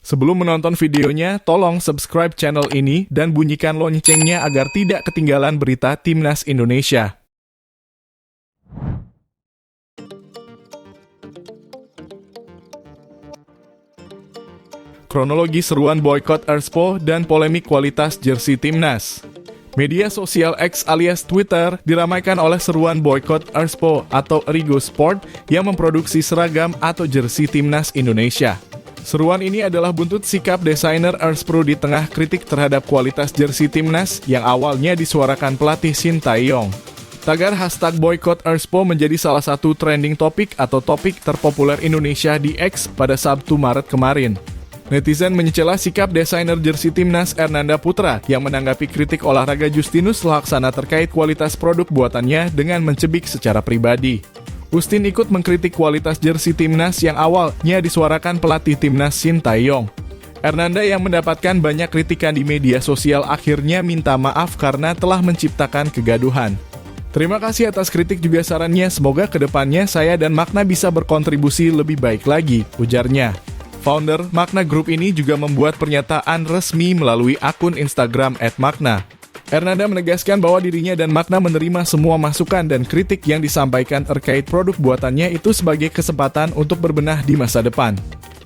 Sebelum menonton videonya, tolong subscribe channel ini dan bunyikan loncengnya agar tidak ketinggalan berita Timnas Indonesia. Kronologi seruan boykot Erspo dan polemik kualitas jersey Timnas. Media sosial X alias Twitter diramaikan oleh seruan boykot Erspo atau Erigo Sport yang memproduksi seragam atau jersey Timnas Indonesia. Seruan ini adalah buntut sikap desainer Erspro di tengah kritik terhadap kualitas jersey Timnas yang awalnya disuarakan pelatih Shin Tae-yong. Tagar hashtag boykot Erspo menjadi salah satu trending topik atau topik terpopuler Indonesia di X pada Sabtu Maret kemarin. Netizen mencela sikap desainer jersey Timnas Ernanda Putra yang menanggapi kritik olahraga Justinus Laksana terkait kualitas produk buatannya dengan mencibik secara pribadi. Ustin ikut mengkritik kualitas jersey Timnas yang awalnya disuarakan pelatih Timnas Shin Tae-yong. Ernanda yang mendapatkan banyak kritikan di media sosial akhirnya minta maaf karena telah menciptakan kegaduhan. Terima kasih atas kritik juga sarannya, semoga kedepannya saya dan Makna bisa berkontribusi lebih baik lagi, ujarnya. Founder Makna Group ini juga membuat pernyataan resmi melalui akun Instagram @makna. Ernanda menegaskan bahwa dirinya dan Makna menerima semua masukan dan kritik yang disampaikan terkait produk buatannya itu sebagai kesempatan untuk berbenah di masa depan.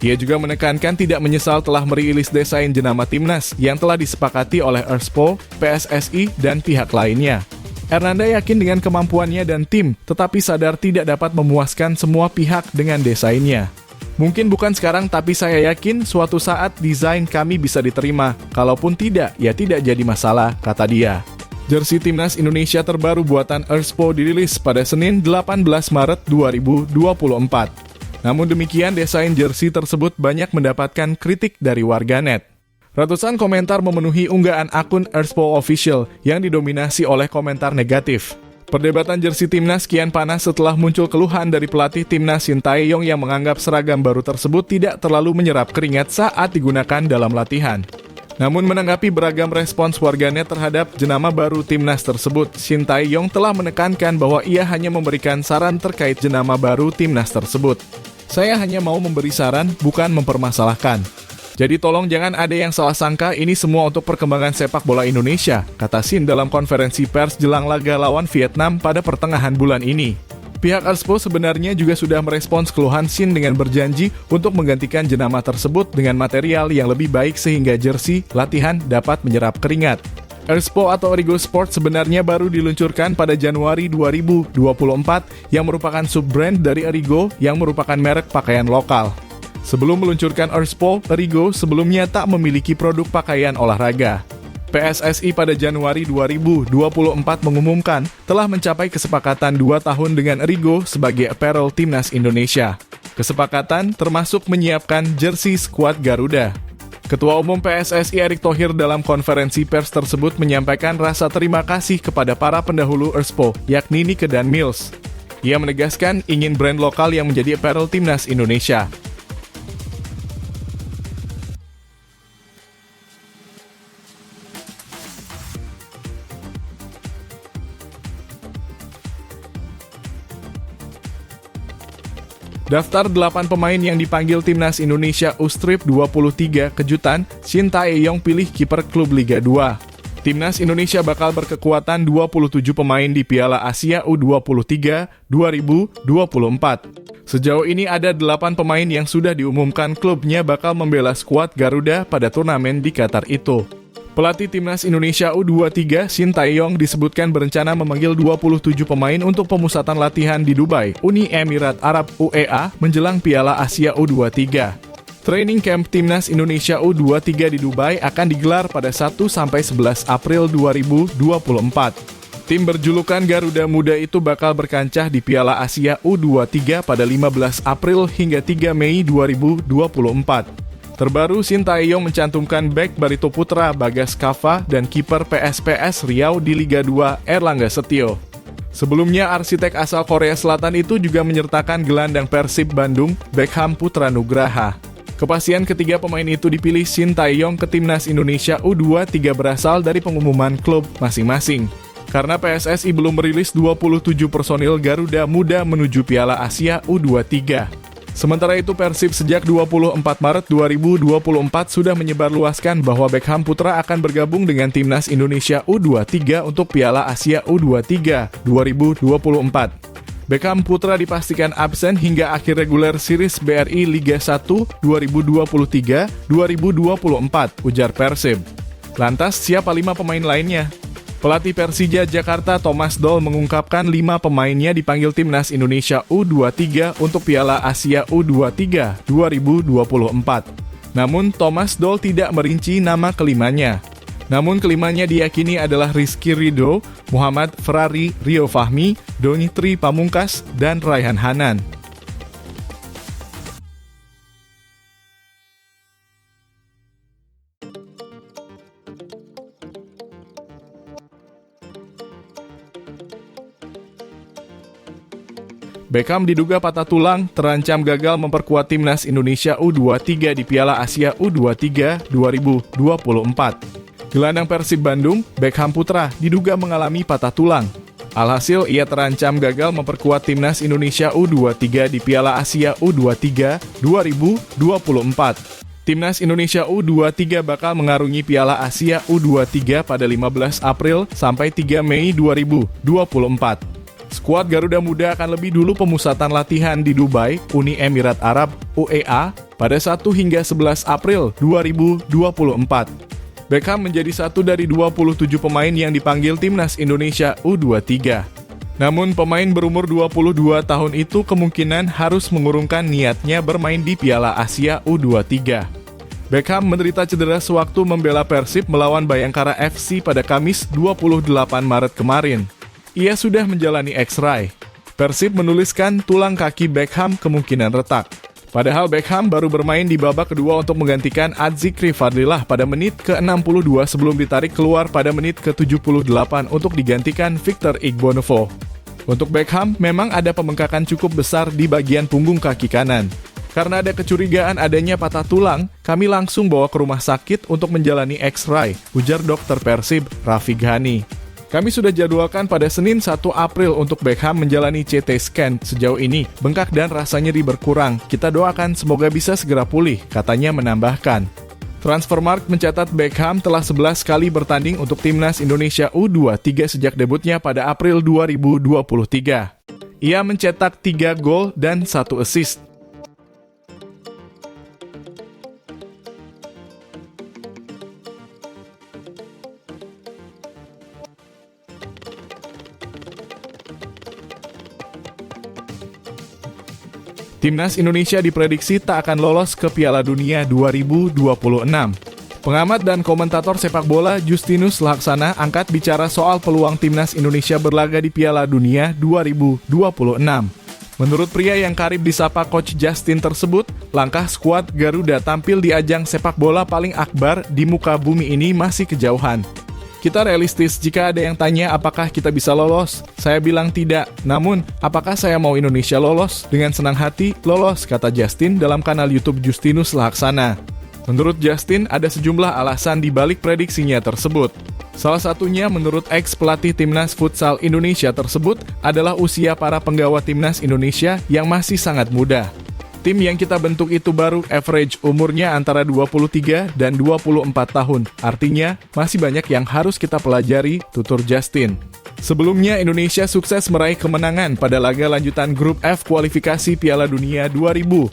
Ia juga menekankan tidak menyesal telah merilis desain jenama Timnas yang telah disepakati oleh Erspo, PSSI, dan pihak lainnya. Ernanda yakin dengan kemampuannya dan tim, tetapi sadar tidak dapat memuaskan semua pihak dengan desainnya. Mungkin bukan sekarang, tapi saya yakin suatu saat desain kami bisa diterima. Kalaupun tidak, ya tidak jadi masalah, kata dia. Jersey Timnas Indonesia terbaru buatan Erspo dirilis pada Senin 18 Maret 2024. Namun demikian, desain jersey tersebut banyak mendapatkan kritik dari warganet. Ratusan komentar memenuhi unggahan akun Erspo Official yang didominasi oleh komentar negatif. Perdebatan jersey Timnas kian panas setelah muncul keluhan dari pelatih Timnas Shin Tae-yong yang menganggap seragam baru tersebut tidak terlalu menyerap keringat saat digunakan dalam latihan. Namun menanggapi beragam respons warganet terhadap jenama baru Timnas tersebut, Shin Tae-yong telah menekankan bahwa ia hanya memberikan saran terkait jenama baru Timnas tersebut. Saya hanya mau memberi saran, bukan mempermasalahkan. Jadi tolong jangan ada yang salah sangka, ini semua untuk perkembangan sepak bola Indonesia, kata Shin dalam konferensi pers jelang laga lawan Vietnam pada pertengahan bulan ini. Pihak Erspo sebenarnya juga sudah merespons keluhan Shin dengan berjanji untuk menggantikan jenama tersebut dengan material yang lebih baik sehingga jersey latihan dapat menyerap keringat. Erspo atau Erigo Sport sebenarnya baru diluncurkan pada Januari 2024 yang merupakan sub-brand dari Erigo yang merupakan merek pakaian lokal. Sebelum meluncurkan Erspo, Erigo sebelumnya tak memiliki produk pakaian olahraga. PSSI pada Januari 2024 mengumumkan telah mencapai kesepakatan 2 tahun dengan Erigo sebagai apparel Timnas Indonesia. Kesepakatan termasuk menyiapkan jersey skuad Garuda. Ketua Umum PSSI Erick Thohir dalam konferensi pers tersebut menyampaikan rasa terima kasih kepada para pendahulu Erspo, yakni Nike dan Mills. Ia menegaskan ingin brand lokal yang menjadi apparel Timnas Indonesia. Daftar 8 pemain yang dipanggil Timnas Indonesia U-Strip 23 kejutan, Shin Tae-yong pilih kiper klub Liga 2. Timnas Indonesia bakal berkekuatan 27 pemain di Piala Asia U23 2024. Sejauh ini ada 8 pemain yang sudah diumumkan klubnya bakal membela skuad Garuda pada turnamen di Qatar itu. Pelatih Timnas Indonesia U23, Shin Tae-yong disebutkan berencana memanggil 27 pemain untuk pemusatan latihan di Dubai, Uni Emirat Arab UEA, menjelang Piala Asia U23. Training camp Timnas Indonesia U23 di Dubai akan digelar pada 1-11 April 2024. Tim berjulukan Garuda Muda itu bakal berkancah di Piala Asia U23 pada 15 April hingga 3 Mei 2024. Terbaru, Shin Tae-yong mencantumkan bek Barito Putra Bagas Kava dan kiper PSPS Riau di Liga 2 Erlangga Setio. Sebelumnya, arsitek asal Korea Selatan itu juga menyertakan gelandang Persib Bandung Beckham Putra Nugraha. Kepastian ketiga pemain itu dipilih Shin Tae-yong ke Timnas Indonesia U23 berasal dari pengumuman klub masing-masing. Karena PSSI belum merilis 27 personil Garuda Muda menuju Piala Asia U23. Sementara itu Persib sejak 24 Maret 2024 sudah menyebarluaskan bahwa Beckham Putra akan bergabung dengan Timnas Indonesia U23 untuk Piala Asia U23 2024. Beckham Putra dipastikan absen hingga akhir reguler series BRI Liga 1 2023-2024, ujar Persib. Lantas siapa 5 pemain lainnya? Pelatih Persija Jakarta Thomas Doll mengungkapkan 5 pemainnya dipanggil Timnas Indonesia U23 untuk Piala Asia U23 2024. Namun Thomas Doll tidak merinci nama kelimanya. Namun kelimanya diyakini adalah Rizky Ridho, Muhammad Ferrari, Rio Fahmi, Doni Tri Pamungkas, dan Raihan Hanan. Beckham diduga patah tulang, terancam gagal memperkuat Timnas Indonesia U23 di Piala Asia U23 2024. Gelandang Persib Bandung, Beckham Putra, diduga mengalami patah tulang. Alhasil, ia terancam gagal memperkuat Timnas Indonesia U23 di Piala Asia U23 2024. Timnas Indonesia U23 bakal mengarungi Piala Asia U23 pada 15 April sampai 3 Mei 2024. Skuad Garuda Muda akan lebih dulu pemusatan latihan di Dubai, Uni Emirat Arab, UEA, pada 1 hingga 11 April 2024. Beckham menjadi satu dari 27 pemain yang dipanggil Timnas Indonesia U23. Namun pemain berumur 22 tahun itu kemungkinan harus mengurungkan niatnya bermain di Piala Asia U23. Beckham menderita cedera sewaktu membela Persib melawan Bayangkara FC pada Kamis 28 Maret kemarin. Ia sudah menjalani X-ray. Persib menuliskan tulang kaki Beckham kemungkinan retak. Padahal Beckham baru bermain di babak kedua untuk menggantikan Adzikri Fadlillah pada menit ke-62 sebelum ditarik keluar pada menit ke-78 untuk digantikan Victor Igbonevo. Untuk Beckham, memang ada pembengkakan cukup besar di bagian punggung kaki kanan. Karena ada kecurigaan adanya patah tulang, kami langsung bawa ke rumah sakit untuk menjalani X-ray, ujar dokter Persib, Rafi Ghani. Kami sudah jadwalkan pada Senin 1 April untuk Beckham menjalani CT scan. Sejauh ini, bengkak dan rasa nyeri berkurang. Kita doakan semoga bisa segera pulih, katanya menambahkan. Transfermarkt mencatat Beckham telah 11 kali bertanding untuk Timnas Indonesia U23 sejak debutnya pada April 2023. Ia mencetak 3 gol dan 1 assist. Timnas Indonesia diprediksi tak akan lolos ke Piala Dunia 2026. Pengamat dan komentator sepak bola Justinus Laksana angkat bicara soal peluang Timnas Indonesia berlaga di Piala Dunia 2026. Menurut pria yang karib disapa Coach Justin tersebut, langkah skuad Garuda tampil di ajang sepak bola paling akbar di muka bumi ini masih kejauhan. Kita realistis jika ada yang tanya apakah kita bisa lolos. Saya bilang tidak. Namun, apakah saya mau Indonesia lolos? Dengan senang hati, lolos, kata Justin dalam kanal YouTube Justinus Laksana. Menurut Justin, ada sejumlah alasan di balik prediksinya tersebut. Salah satunya menurut ex-pelatih Timnas Futsal Indonesia tersebut adalah usia para penggawa Timnas Indonesia yang masih sangat muda. Tim yang kita bentuk itu baru average umurnya antara 23 dan 24 tahun. Artinya, masih banyak yang harus kita pelajari, tutur Justin. Sebelumnya, Indonesia sukses meraih kemenangan pada laga lanjutan Grup F kualifikasi Piala Dunia 2026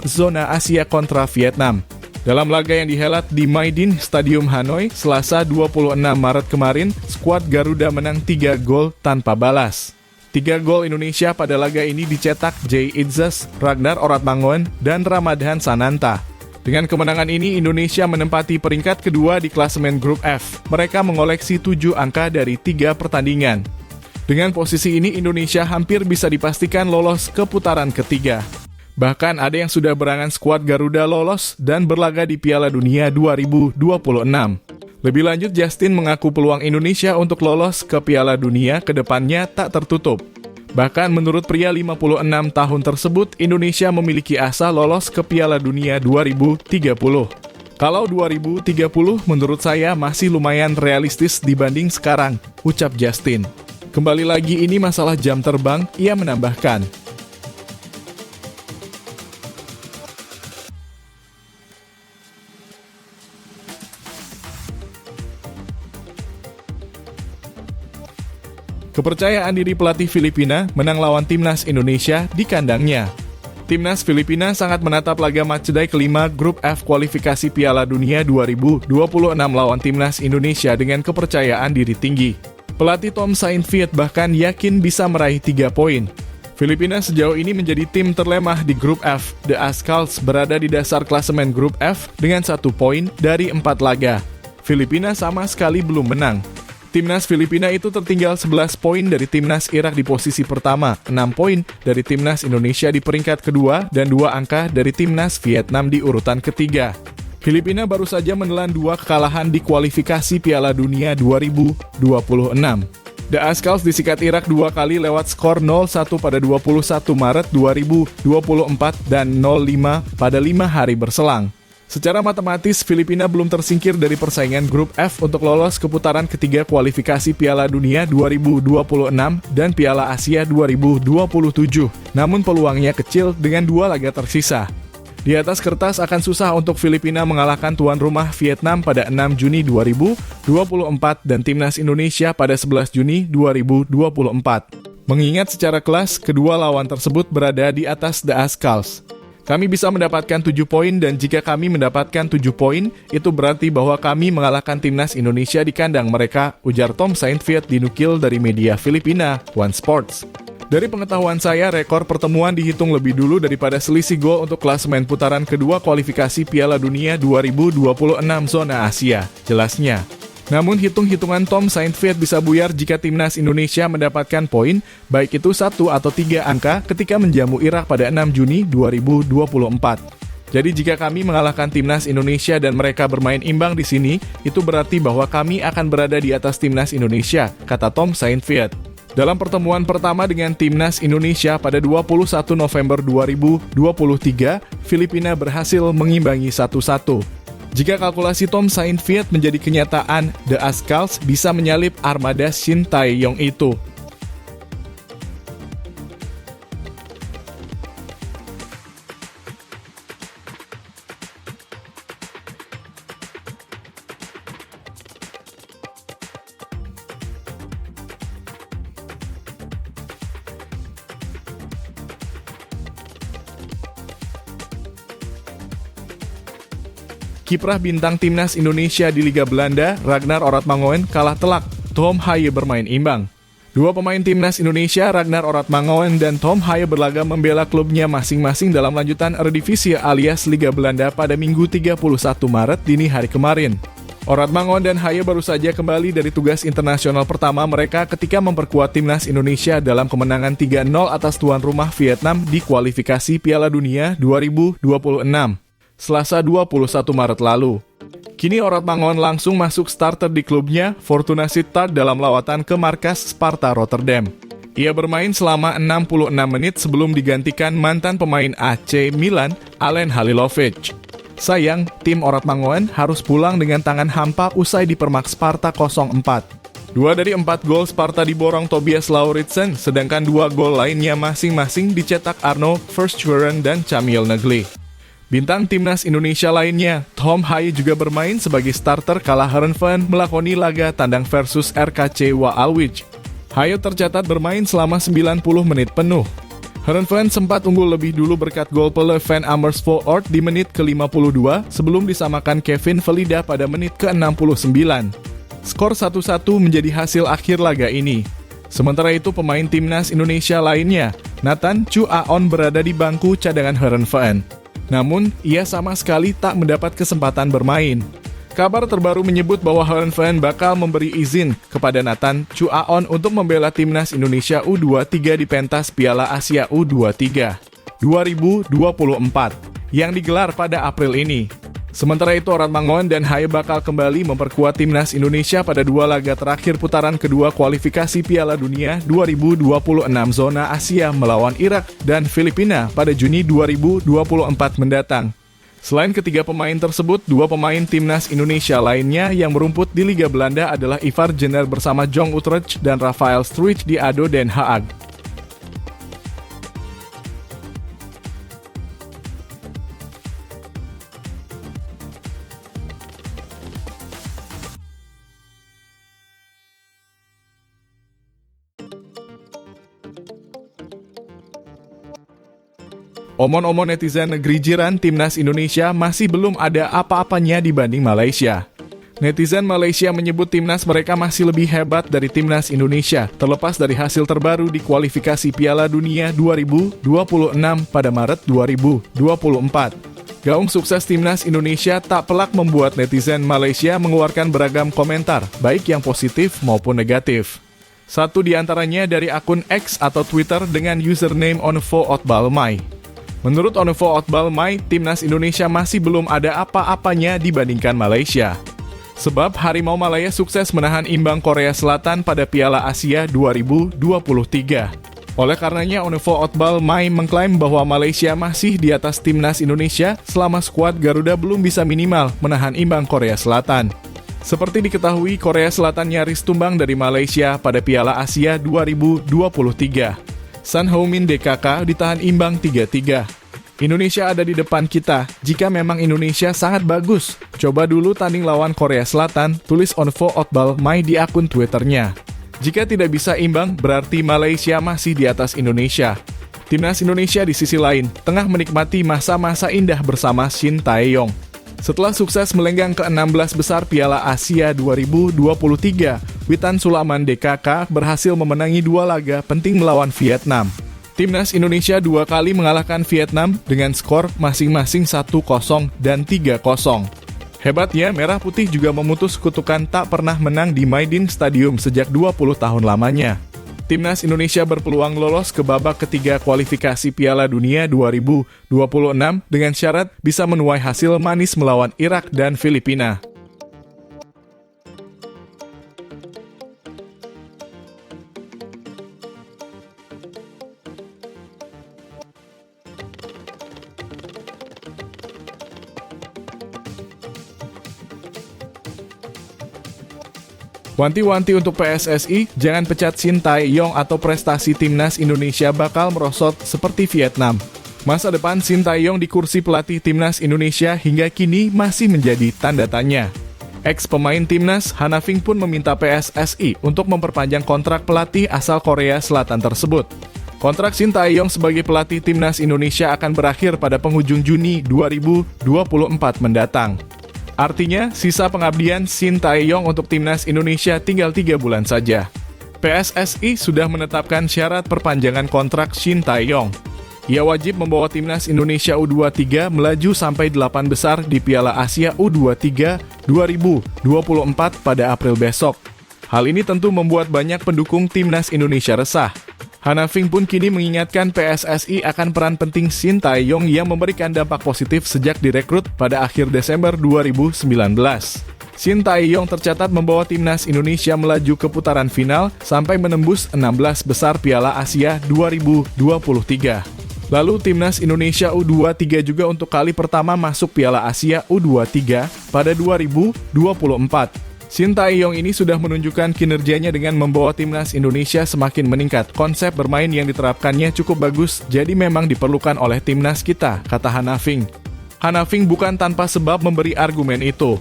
zona Asia kontra Vietnam. Dalam laga yang dihelat di Maidin Stadium Hanoi, Selasa 26 Maret kemarin, skuad Garuda menang 3 gol tanpa balas. 3 gol Indonesia pada laga ini dicetak Jay Idzas, Ragnar Oratmangun, dan Ramadhan Sananta. Dengan kemenangan ini, Indonesia menempati peringkat kedua di klasemen Grup F. Mereka mengoleksi 7 angka dari 3 pertandingan. Dengan posisi ini, Indonesia hampir bisa dipastikan lolos ke putaran ketiga. Bahkan ada yang sudah berangan skuad Garuda lolos dan berlaga di Piala Dunia 2026. Lebih lanjut, Justin mengaku peluang Indonesia untuk lolos ke Piala Dunia ke depannya tak tertutup. Bahkan menurut pria 56 tahun tersebut, Indonesia memiliki asa lolos ke Piala Dunia 2030. Kalau 2030 menurut saya masih lumayan realistis dibanding sekarang, ucap Justin. Kembali lagi ini masalah jam terbang, ia menambahkan. Kepercayaan diri pelatih Filipina menang lawan timnas Indonesia di kandangnya. Timnas Filipina sangat menatap laga matchday kelima Grup F kualifikasi Piala Dunia 2026 lawan timnas Indonesia dengan kepercayaan diri tinggi. Pelatih Tom Saintfiet bahkan yakin bisa meraih 3 poin. Filipina sejauh ini menjadi tim terlemah di Grup F. The Azkals berada di dasar klasemen Grup F dengan 1 poin dari 4 laga. Filipina sama sekali belum menang. Timnas Filipina itu tertinggal 11 poin dari timnas Irak di posisi pertama, 6 poin dari timnas Indonesia di peringkat kedua, dan 2 angka dari timnas Vietnam di urutan ketiga. Filipina baru saja menelan 2 kekalahan di kualifikasi Piala Dunia 2026. The Azkals disikat Irak 2 kali lewat skor 0-1 pada 21 Maret 2024 dan 0-5 pada 5 hari berselang. Secara matematis, Filipina belum tersingkir dari persaingan Grup F untuk lolos ke putaran ketiga kualifikasi Piala Dunia 2026 dan Piala Asia 2027. Namun peluangnya kecil dengan 2 laga tersisa. Di atas kertas akan susah untuk Filipina mengalahkan tuan rumah Vietnam pada 6 Juni 2024 dan timnas Indonesia pada 11 Juni 2024. Mengingat secara kelas, kedua lawan tersebut berada di atas The Azkals. Kami bisa mendapatkan 7 poin dan jika kami mendapatkan 7 poin, itu berarti bahwa kami mengalahkan timnas Indonesia di kandang mereka, ujar Tom Saintfiet dinukil dari media Filipina, One Sports. Dari pengetahuan saya, rekor pertemuan dihitung lebih dulu daripada selisih gol untuk klasemen putaran kedua kualifikasi Piala Dunia 2026 zona Asia, jelasnya. Namun hitung-hitungan Tom Saintfiet bisa buyar jika timnas Indonesia mendapatkan poin, baik itu 1 atau 3 angka ketika menjamu Irak pada 6 Juni 2024. Jadi jika kami mengalahkan timnas Indonesia dan mereka bermain imbang di sini, itu berarti bahwa kami akan berada di atas timnas Indonesia, kata Tom Saintfiet. Dalam pertemuan pertama dengan timnas Indonesia pada 21 November 2023, Filipina berhasil mengimbangi 1-1. Jika kalkulasi Tom Saintfiet menjadi kenyataan, The Azkals bisa menyalip armada Shin Tae-yong itu. Kiprah bintang timnas Indonesia di Liga Belanda, Ragnar Oratmangoen kalah telak, Tom Haye bermain imbang. Dua pemain timnas Indonesia, Ragnar Oratmangoen dan Tom Haye berlaga membela klubnya masing-masing dalam lanjutan Eredivisie alias Liga Belanda pada Minggu 31 Maret dini hari kemarin. Oratmangoen dan Haye baru saja kembali dari tugas internasional pertama mereka ketika memperkuat timnas Indonesia dalam kemenangan 3-0 atas tuan rumah Vietnam di kualifikasi Piala Dunia 2026. Selasa 21 Maret lalu. Kini Oratmangoen langsung masuk starter di klubnya, Fortuna Sittard dalam lawatan ke markas Sparta Rotterdam. Ia bermain selama 66 menit sebelum digantikan mantan pemain AC Milan, Alen Halilovic. Sayang, tim Oratmangoen harus pulang dengan tangan hampa usai dipermak Sparta 0-4. 2 dari 4 gol Sparta diborong Tobias Lauritsen, sedangkan 2 gol lainnya masing-masing dicetak Arno Verschuren dan Camille Negli. Bintang timnas Indonesia lainnya, Tom Haye juga bermain sebagai starter kala Heerenveen melakoni laga tandang versus RKC Waalwijk. Haye tercatat bermain selama 90 menit penuh. Heerenveen sempat unggul lebih dulu berkat gol Pelle van Amersfoort di menit ke-52 sebelum disamakan Kevin Velida pada menit ke-69. Skor 1-1 menjadi hasil akhir laga ini. Sementara itu pemain timnas Indonesia lainnya, Nathan Chu Aon berada di bangku cadangan Heerenveen. Namun, ia sama sekali tak mendapat kesempatan bermain. Kabar terbaru menyebut bahwa Heerenveen bakal memberi izin kepada Nathan Chu Aon untuk membela timnas Indonesia U23 di pentas Piala Asia U23 2024 yang digelar pada April ini. Sementara itu, Oratmangoen dan Haye bakal kembali memperkuat timnas Indonesia pada 2 laga terakhir putaran kedua kualifikasi Piala Dunia 2026 zona Asia melawan Irak dan Filipina pada Juni 2024 mendatang. Selain ketiga pemain tersebut, 2 pemain timnas Indonesia lainnya yang merumput di Liga Belanda adalah Ivar Jenner bersama Jong Utrecht dan Rafael Struijk di ADO Den Haag. Omon-omon netizen negeri jiran, timnas Indonesia masih belum ada apa-apanya dibanding Malaysia. Netizen Malaysia menyebut timnas mereka masih lebih hebat dari timnas Indonesia, terlepas dari hasil terbaru di kualifikasi Piala Dunia 2026 pada Maret 2024. Gaung sukses timnas Indonesia tak pelak membuat netizen Malaysia mengeluarkan beragam komentar, baik yang positif maupun negatif. Satu di antaranya dari akun X atau Twitter dengan username @onfo_otbalmai. Menurut @onfo_otbalmai, timnas Indonesia masih belum ada apa-apanya dibandingkan Malaysia. Sebab Harimau Malaya sukses menahan imbang Korea Selatan pada Piala Asia 2023. Oleh karenanya, @onfo_otbalmai mengklaim bahwa Malaysia masih di atas timnas Indonesia selama skuad Garuda belum bisa minimal menahan imbang Korea Selatan. Seperti diketahui, Korea Selatan nyaris tumbang dari Malaysia pada Piala Asia 2023. Son Heung-min DKK ditahan imbang 3-3. Indonesia ada di depan kita. Jika memang Indonesia sangat bagus, coba dulu tanding lawan Korea Selatan, tulis @onfo_otbalmai di akun Twitternya. Jika tidak bisa imbang, berarti Malaysia masih di atas Indonesia. Timnas Indonesia di sisi lain, tengah menikmati masa-masa indah bersama Shin Tae-yong. Setelah sukses melenggang ke 16 besar Piala Asia 2023, Witan Sulaiman DKK berhasil memenangi 2 laga penting melawan Vietnam. Timnas Indonesia 2 kali mengalahkan Vietnam dengan skor masing-masing 1-0 dan 3-0. Hebatnya, Merah Putih juga memutus kutukan tak pernah menang di Maidin Stadium sejak 20 tahun lamanya. Timnas Indonesia berpeluang lolos ke babak ketiga kualifikasi Piala Dunia 2026 dengan syarat bisa menuai hasil manis melawan Irak dan Filipina. Wanti-wanti untuk PSSI, jangan pecat Shin Tae-yong atau prestasi timnas Indonesia bakal merosot seperti Vietnam. Masa depan Shin Tae-yong di kursi pelatih timnas Indonesia hingga kini masih menjadi tanda tanya. Ex-pemain timnas, Hanafing pun meminta PSSI untuk memperpanjang kontrak pelatih asal Korea Selatan tersebut. Kontrak Shin Tae-yong sebagai pelatih timnas Indonesia akan berakhir pada penghujung Juni 2024 mendatang. Artinya, sisa pengabdian Shin Tae-yong untuk timnas Indonesia tinggal 3 bulan saja. PSSI sudah menetapkan syarat perpanjangan kontrak Shin Tae-yong. Ia wajib membawa timnas Indonesia U23 melaju sampai 8 besar di Piala Asia U23 2024 pada April besok. Hal ini tentu membuat banyak pendukung timnas Indonesia resah. Hanafing pun kini mengingatkan PSSI akan peran penting Shin Tae-yong yang memberikan dampak positif sejak direkrut pada akhir Desember 2019. Shin Tae-yong tercatat membawa timnas Indonesia melaju ke putaran final sampai menembus 16 besar Piala Asia 2023. Lalu timnas Indonesia U23 juga untuk kali pertama masuk Piala Asia U23 pada 2024. Shin Tae-yong ini sudah menunjukkan kinerjanya dengan membawa timnas Indonesia semakin meningkat. Konsep bermain yang diterapkannya cukup bagus, jadi memang diperlukan oleh timnas kita, kata Hanafing. Hanafing bukan tanpa sebab memberi argumen itu.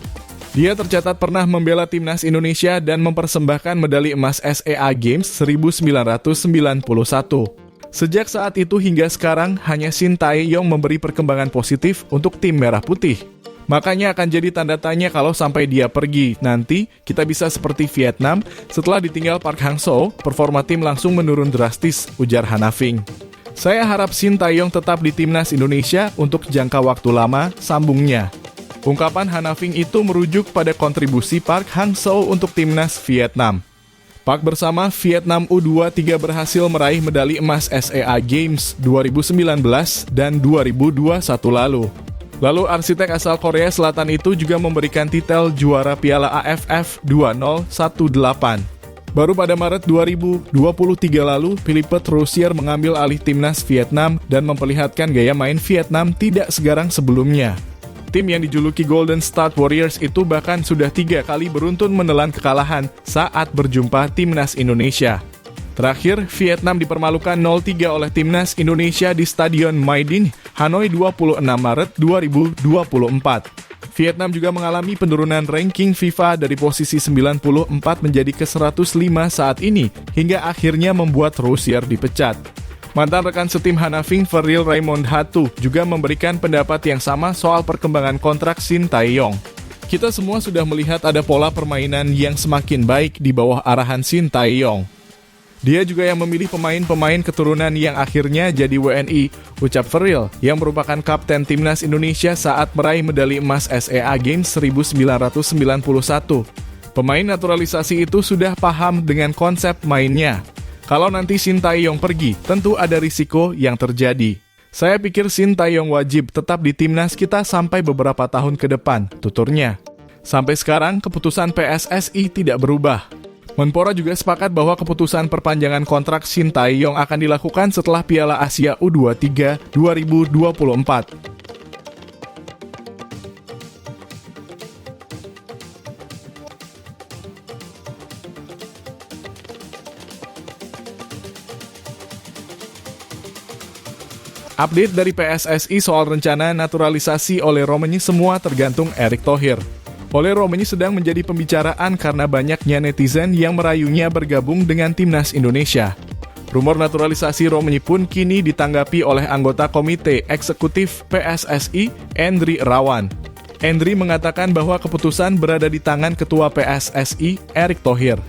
Dia tercatat pernah membela timnas Indonesia dan mempersembahkan medali emas SEA Games 1991. Sejak saat itu hingga sekarang, hanya Shin Tae-yong memberi perkembangan positif untuk tim Merah Putih. Makanya akan jadi tanda tanya kalau sampai dia pergi. Nanti kita bisa seperti Vietnam, setelah ditinggal Park Hang-seo, performa tim langsung menurun drastis, ujar Hanafing. Saya harap Shin Tae-yong tetap di timnas Indonesia untuk jangka waktu lama, sambungnya. Ungkapan Hanafing itu merujuk pada kontribusi Park Hang-seo untuk timnas Vietnam. Park bersama Vietnam U23 berhasil meraih medali emas SEA Games 2019 dan 2021 lalu. Lalu arsitek asal Korea Selatan itu juga memberikan titel juara Piala AFF 2018. Baru pada Maret 2023 lalu, Philippe Troussier mengambil alih timnas Vietnam dan memperlihatkan gaya main Vietnam tidak segarang sebelumnya. Tim yang dijuluki Golden State Warriors itu bahkan sudah 3 kali beruntun menelan kekalahan saat berjumpa timnas Indonesia. Terakhir, Vietnam dipermalukan 0-3 oleh timnas Indonesia di Stadion Maidin, Hanoi 26 Maret 2024. Vietnam juga mengalami penurunan ranking FIFA dari posisi 94 menjadi ke-105 saat ini, hingga akhirnya membuat Troussier dipecat. Mantan rekan setim Hanafing Ferril Raymond Hatu juga memberikan pendapat yang sama soal perkembangan kontrak Shin Tae-yong. Kita semua sudah melihat ada pola permainan yang semakin baik di bawah arahan Shin Tae-yong. Dia juga yang memilih pemain-pemain keturunan yang akhirnya jadi WNI, ucap Ferril, yang merupakan kapten timnas Indonesia saat meraih medali emas SEA Games 1991. Pemain naturalisasi itu sudah paham dengan konsep mainnya. Kalau nanti Shin Tae-yong pergi, tentu ada risiko yang terjadi. Saya pikir Shin Tae-yong wajib tetap di timnas kita sampai beberapa tahun ke depan, tuturnya. Sampai sekarang, keputusan PSSI tidak berubah. Menpora juga sepakat bahwa keputusan perpanjangan kontrak Shin Tae-yong akan dilakukan setelah Piala Asia U23 2024. Update dari PSSI soal rencana naturalisasi Ole Romenyi semua tergantung Erick Thohir. Ole Romenyi sedang menjadi pembicaraan karena banyaknya netizen yang merayunya bergabung dengan timnas Indonesia. Rumor naturalisasi Romenyi pun kini ditanggapi oleh anggota Komite Eksekutif PSSI, Endri Irawan. Endri mengatakan bahwa keputusan berada di tangan Ketua PSSI, Erick Thohir.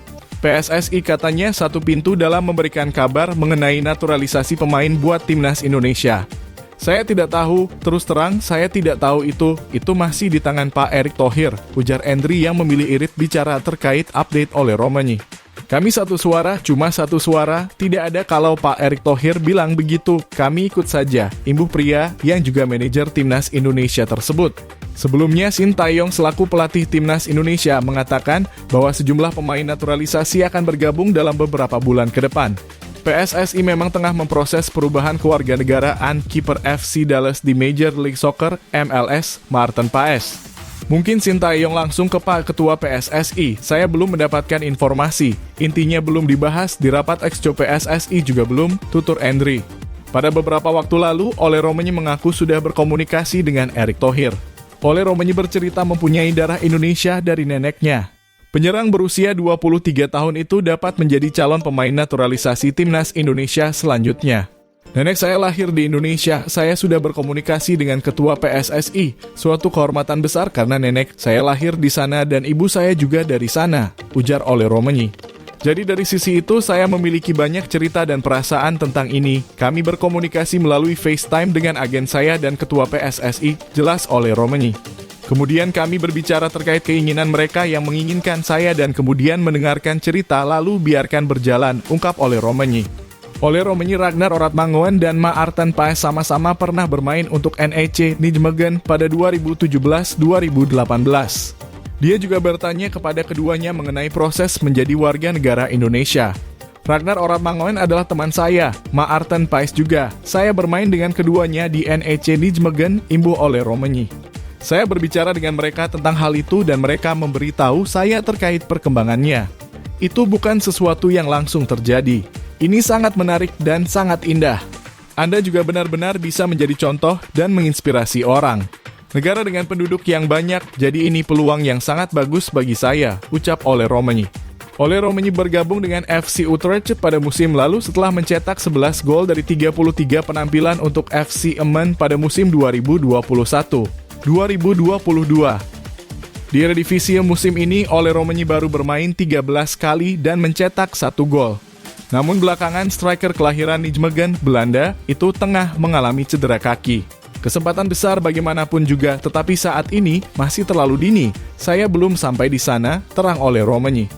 PSSI katanya satu pintu dalam memberikan kabar mengenai naturalisasi pemain buat timnas Indonesia. Saya tidak tahu, terus terang saya tidak tahu itu masih di tangan Pak Erick Thohir, ujar Endri yang memilih irit bicara terkait update Ole Romenyi. Kami satu suara, cuma satu suara, tidak ada kalau Pak Erick Thohir bilang begitu, kami ikut saja, imbuh pria yang juga manajer timnas Indonesia tersebut. Sebelumnya, Shin Tae-yong selaku pelatih timnas Indonesia mengatakan bahwa sejumlah pemain naturalisasi akan bergabung dalam beberapa bulan ke depan. PSSI memang tengah memproses perubahan kewarganegaraan kiper FC Dallas di Major League Soccer MLS, Maarten Paes. Mungkin Shin Tae-yong langsung ke Pak Ketua PSSI, saya belum mendapatkan informasi. Intinya belum dibahas di rapat Exco PSSI juga belum, tutur Endri. Pada beberapa waktu lalu, Ole Romenyi mengaku sudah berkomunikasi dengan Erick Thohir. Ole Romenyi bercerita mempunyai darah Indonesia dari neneknya. Penyerang berusia 23 tahun itu dapat menjadi calon pemain naturalisasi timnas Indonesia selanjutnya. Nenek saya lahir di Indonesia, saya sudah berkomunikasi dengan Ketua PSSI, suatu kehormatan besar karena nenek saya lahir di sana dan ibu saya juga dari sana, ujar Ole Romenyi. Jadi dari sisi itu saya memiliki banyak cerita dan perasaan tentang ini. Kami berkomunikasi melalui FaceTime dengan agen saya dan Ketua PSSI, jelas Ole Romenyi. Kemudian kami berbicara terkait keinginan mereka yang menginginkan saya dan kemudian mendengarkan cerita lalu biarkan berjalan, ungkap Ole Romenyi. Ole Romenyi, Ragnar Oratmangoen dan Maarten Paes sama-sama pernah bermain untuk NEC Nijmegen pada 2017-2018. Dia juga bertanya kepada keduanya mengenai proses menjadi warga negara Indonesia. Ragnar Oratmangoen adalah teman saya, Maarten Paes juga. Saya bermain dengan keduanya di NEC Nijmegen, imbuh Ole Romenyi. Saya berbicara dengan mereka tentang hal itu dan mereka memberitahu saya terkait perkembangannya. Itu bukan sesuatu yang langsung terjadi. Ini sangat menarik dan sangat indah. Anda juga benar-benar bisa menjadi contoh dan menginspirasi orang. Negara dengan penduduk yang banyak, jadi ini peluang yang sangat bagus bagi saya, ucap Ole Romenyi. Ole Romenyi bergabung dengan FC Utrecht pada musim lalu setelah mencetak 11 gol dari 33 penampilan untuk FC Emmen pada musim 2021-2022. Di Eredivisie musim ini, Ole Romenyi baru bermain 13 kali dan mencetak 1 gol. Namun belakangan striker kelahiran Nijmegen, Belanda, itu tengah mengalami cedera kaki. Kesempatan besar bagaimanapun juga, tetapi saat ini masih terlalu dini. Saya belum sampai di sana, terang Ole Romenyi.